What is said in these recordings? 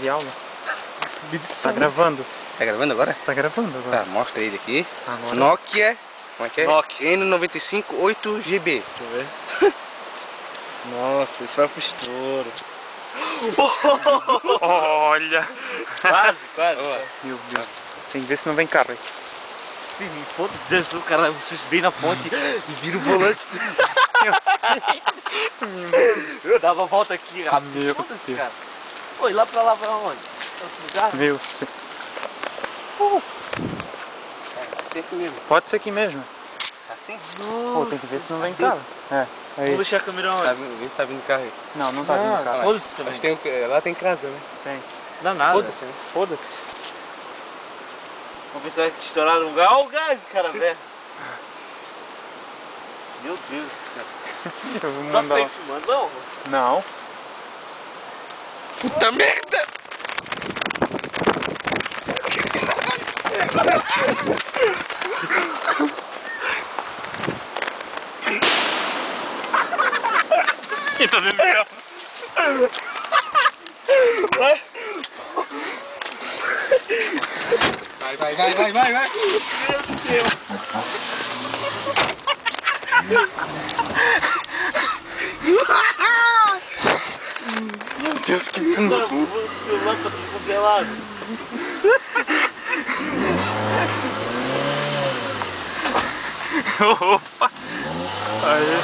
De aula? Tá gravando? Tá gravando agora? Tá gravando agora. Tá, mostra ele aqui. Agora. Nokia, como é que é? Nokia. N95 8GB. Deixa eu ver. Nossa, isso vai pro estouro. Olha! Quase. Meu Deus. Tem que ver se não vem carro aí. Sim, foda-se, Jesus, o cara bem na ponte e vira o volante. Eu dava a volta aqui rápido. Meu Foda-se, Deus. cara. Oi, lá pra onde? Outro lugar? Meu Deus. Assim aqui mesmo. Pode ser aqui mesmo. Assim? Pô, tem que ver se não vem assim? carro. É. Aí. Vamos deixar a câmera onde? Vê se tá vindo carro aí. Não, não tá vindo carro. Foda-se também. Acho que tem, lá tem casa, né? Tem. Não dá nada. Foda-se, né? Foda-se. Vamos ver se vai estourar no lugar. Olha o gás, cara, velho. Meu Deus do céu. Eu vou Tá mandar bem lá. filmando, não? Não. Puta merda! Quem tá dentro do carro? Vai! Meu Deus. Meu Deus, que Cara, o celular tá tudo congelado. Opa! Aí.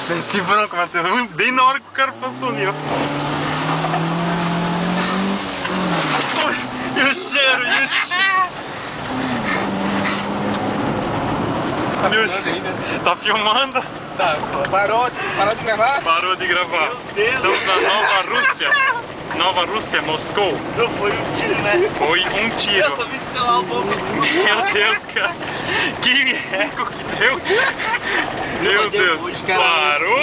Menti branco, Matheus. Bem na hora que o cara passou ali, ó. Ui, e o cheiro, Tá filmando? Tá, parou de gravar? Parou de gravar. Deus. Estamos na Nova Rússia. Nova Rússia, Moscou. Não, foi um tiro, né? Foi um tiro. Eu só vi esse celular um pouco. Meu Deus, cara. Que eco que deu. Meu Deus. Cara, Parou.